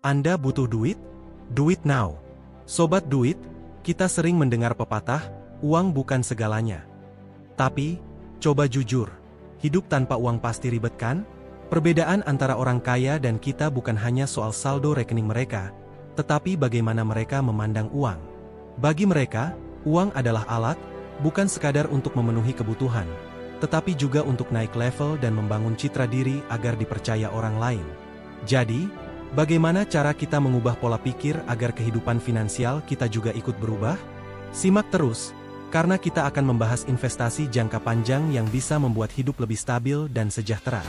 Anda butuh duit? Do it now. Sobat duit, kita sering mendengar pepatah, uang bukan segalanya. Tapi, coba jujur, hidup tanpa uang pasti ribet kan? Perbedaan antara orang kaya dan kita bukan hanya soal saldo rekening mereka, tetapi bagaimana mereka memandang uang. Bagi mereka, uang adalah alat, bukan sekadar untuk memenuhi kebutuhan, tetapi juga untuk naik level dan membangun citra diri agar dipercaya orang lain. Jadi, bagaimana cara kita mengubah pola pikir agar kehidupan finansial kita juga ikut berubah? Simak terus, karena kita akan membahas investasi jangka panjang yang bisa membuat hidup lebih stabil dan sejahtera.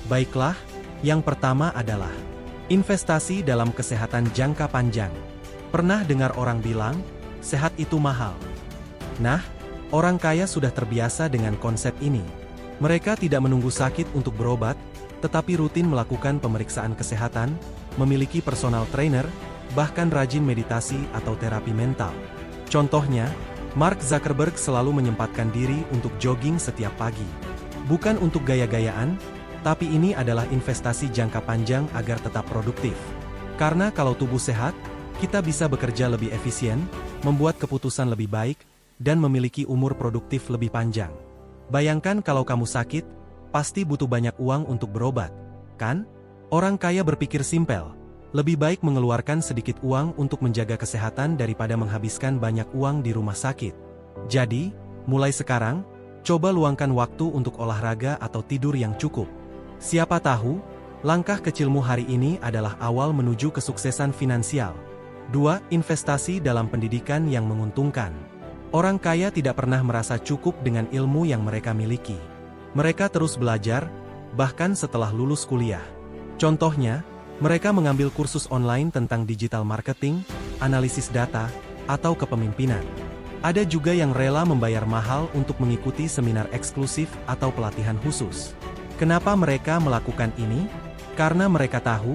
Baiklah, yang pertama adalah investasi dalam kesehatan jangka panjang. Pernah dengar orang bilang, sehat itu mahal? Nah, orang kaya sudah terbiasa dengan konsep ini. Mereka tidak menunggu sakit untuk berobat, tetapi rutin melakukan pemeriksaan kesehatan, memiliki personal trainer, bahkan rajin meditasi atau terapi mental. Contohnya, Mark Zuckerberg selalu menyempatkan diri untuk jogging setiap pagi. Bukan untuk gaya-gayaan, tapi ini adalah investasi jangka panjang agar tetap produktif. Karena kalau tubuh sehat, kita bisa bekerja lebih efisien, membuat keputusan lebih baik, dan memiliki umur produktif lebih panjang. Bayangkan kalau kamu sakit, pasti butuh banyak uang untuk berobat, kan? Orang kaya berpikir simpel, lebih baik mengeluarkan sedikit uang untuk menjaga kesehatan daripada menghabiskan banyak uang di rumah sakit. Jadi, mulai sekarang, coba luangkan waktu untuk olahraga atau tidur yang cukup. Siapa tahu, langkah kecilmu hari ini adalah awal menuju kesuksesan finansial. 2. Investasi dalam pendidikan yang menguntungkan. Orang kaya tidak pernah merasa cukup dengan ilmu yang mereka miliki. Mereka terus belajar, bahkan setelah lulus kuliah. Contohnya, mereka mengambil kursus online tentang digital marketing, analisis data, atau kepemimpinan. Ada juga yang rela membayar mahal untuk mengikuti seminar eksklusif atau pelatihan khusus. Kenapa mereka melakukan ini? Karena mereka tahu,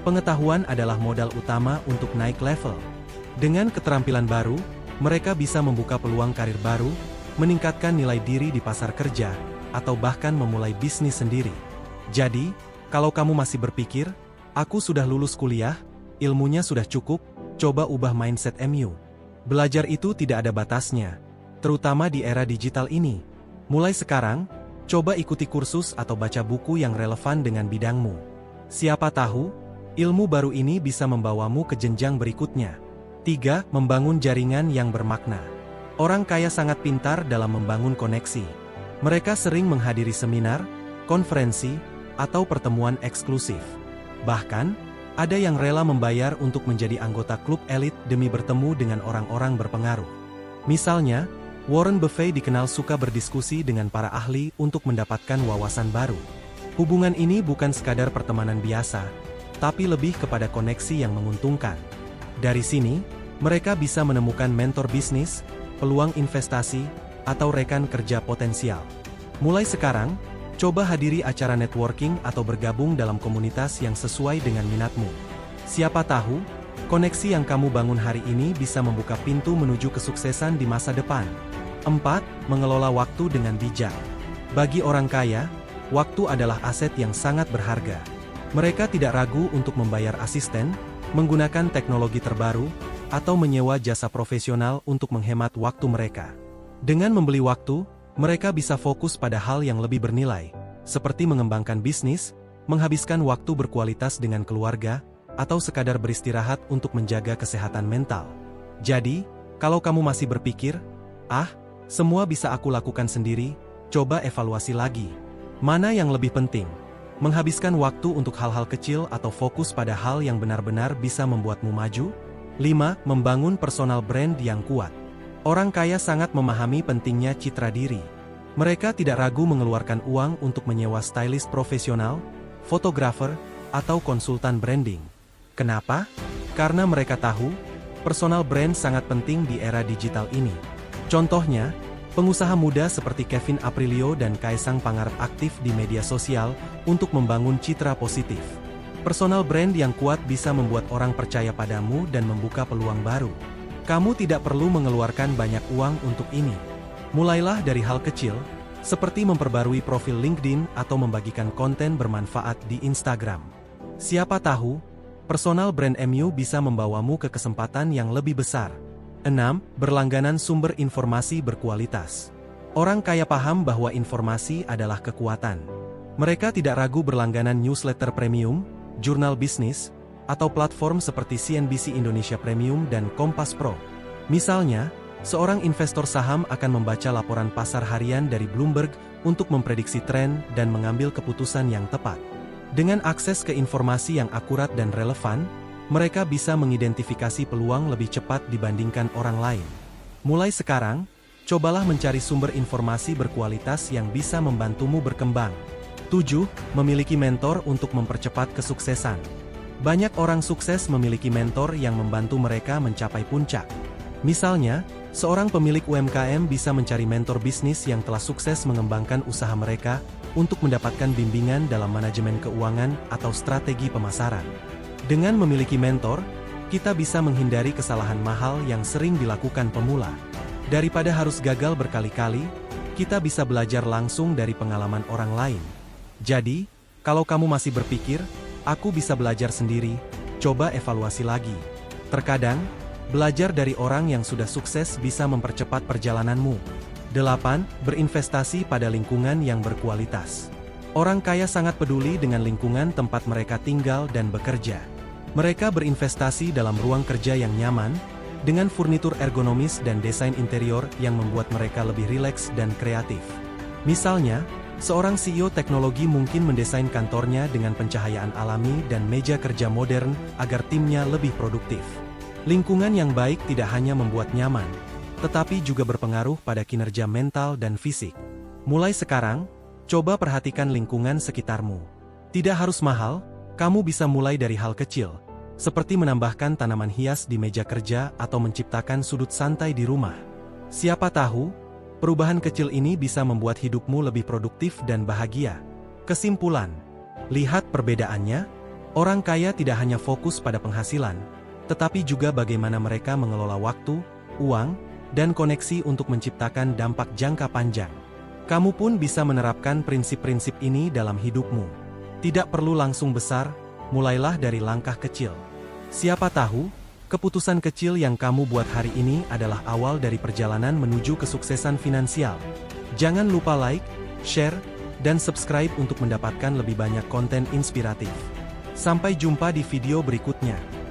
pengetahuan adalah modal utama untuk naik level. Dengan keterampilan baru, mereka bisa membuka peluang karir baru, meningkatkan nilai diri di pasar kerja, atau bahkan memulai bisnis sendiri. Jadi, kalau kamu masih berpikir, aku sudah lulus kuliah, ilmunya sudah cukup, coba ubah mindset MU. Belajar itu tidak ada batasnya, terutama di era digital ini. Mulai sekarang, coba ikuti kursus atau baca buku yang relevan dengan bidangmu. Siapa tahu, ilmu baru ini bisa membawamu ke jenjang berikutnya. 3. Membangun jaringan yang bermakna. Orang kaya sangat pintar dalam membangun koneksi. Mereka sering menghadiri seminar, konferensi, atau pertemuan eksklusif. Bahkan, ada yang rela membayar untuk menjadi anggota klub elit demi bertemu dengan orang-orang berpengaruh. Misalnya, Warren Buffett dikenal suka berdiskusi dengan para ahli untuk mendapatkan wawasan baru. Hubungan ini bukan sekadar pertemanan biasa, tapi lebih kepada koneksi yang menguntungkan. Dari sini, mereka bisa menemukan mentor bisnis, peluang investasi, atau rekan kerja potensial. Mulai sekarang, coba hadiri acara networking atau bergabung dalam komunitas yang sesuai dengan minatmu. Siapa tahu, koneksi yang kamu bangun hari ini bisa membuka pintu menuju kesuksesan di masa depan. 4. Mengelola waktu dengan bijak. Bagi orang kaya, waktu adalah aset yang sangat berharga. Mereka tidak ragu untuk membayar asisten, menggunakan teknologi terbaru, atau menyewa jasa profesional untuk menghemat waktu mereka. Dengan membeli waktu, mereka bisa fokus pada hal yang lebih bernilai, seperti mengembangkan bisnis, menghabiskan waktu berkualitas dengan keluarga, atau sekadar beristirahat untuk menjaga kesehatan mental. Jadi, kalau kamu masih berpikir, semua bisa aku lakukan sendiri, coba evaluasi lagi. Mana yang lebih penting? Menghabiskan waktu untuk hal-hal kecil atau fokus pada hal yang benar-benar bisa membuatmu maju? 5. Membangun personal brand yang kuat. Orang kaya sangat memahami pentingnya citra diri. Mereka tidak ragu mengeluarkan uang untuk menyewa stylist profesional, fotografer, atau konsultan branding. Kenapa? Karena mereka tahu, personal brand sangat penting di era digital ini. Contohnya, pengusaha muda seperti Kevin Aprilio dan Kaisang Pangarep aktif di media sosial untuk membangun citra positif. Personal brand yang kuat bisa membuat orang percaya padamu dan membuka peluang baru. Kamu tidak perlu mengeluarkan banyak uang untuk ini. Mulailah dari hal kecil, seperti memperbarui profil LinkedIn atau membagikan konten bermanfaat di Instagram. Siapa tahu, Personal brand MU bisa membawamu ke kesempatan yang lebih besar. 6. Berlangganan sumber informasi berkualitas. Orang kaya paham bahwa informasi adalah kekuatan. Mereka tidak ragu berlangganan newsletter premium, jurnal bisnis, atau platform seperti CNBC Indonesia Premium dan Kompas Pro. Misalnya, seorang investor saham akan membaca laporan pasar harian dari Bloomberg untuk memprediksi tren dan mengambil keputusan yang tepat. Dengan akses ke informasi yang akurat dan relevan, mereka bisa mengidentifikasi peluang lebih cepat dibandingkan orang lain. Mulai sekarang, cobalah mencari sumber informasi berkualitas yang bisa membantumu berkembang. 7. Memiliki mentor untuk mempercepat kesuksesan. Banyak orang sukses memiliki mentor yang membantu mereka mencapai puncak. Misalnya, seorang pemilik UMKM bisa mencari mentor bisnis yang telah sukses mengembangkan usaha mereka untuk mendapatkan bimbingan dalam manajemen keuangan atau strategi pemasaran. Dengan memiliki mentor, kita bisa menghindari kesalahan mahal yang sering dilakukan pemula. Daripada harus gagal berkali-kali, kita bisa belajar langsung dari pengalaman orang lain. Jadi, kalau kamu masih berpikir, aku bisa belajar sendiri, coba evaluasi lagi. Terkadang, belajar dari orang yang sudah sukses bisa mempercepat perjalananmu. 8. Berinvestasi pada lingkungan yang berkualitas. Orang kaya sangat peduli dengan lingkungan tempat mereka tinggal dan bekerja. Mereka berinvestasi dalam ruang kerja yang nyaman, dengan furnitur ergonomis dan desain interior yang membuat mereka lebih rileks dan kreatif. Misalnya, seorang CEO teknologi mungkin mendesain kantornya dengan pencahayaan alami dan meja kerja modern agar timnya lebih produktif. Lingkungan yang baik tidak hanya membuat nyaman, tetapi juga berpengaruh pada kinerja mental dan fisik. Mulai sekarang, coba perhatikan lingkungan sekitarmu. Tidak harus mahal, kamu bisa mulai dari hal kecil, seperti menambahkan tanaman hias di meja kerja atau menciptakan sudut santai di rumah. Siapa tahu, perubahan kecil ini bisa membuat hidupmu lebih produktif dan bahagia. Kesimpulan, lihat perbedaannya. Orang kaya tidak hanya fokus pada penghasilan, tetapi juga bagaimana mereka mengelola waktu, uang, dan koneksi untuk menciptakan dampak jangka panjang. Kamu pun bisa menerapkan prinsip-prinsip ini dalam hidupmu. Tidak perlu langsung besar, mulailah dari langkah kecil. Siapa tahu, keputusan kecil yang kamu buat hari ini adalah awal dari perjalanan menuju kesuksesan finansial. Jangan lupa like, share, dan subscribe untuk mendapatkan lebih banyak konten inspiratif. Sampai jumpa di video berikutnya.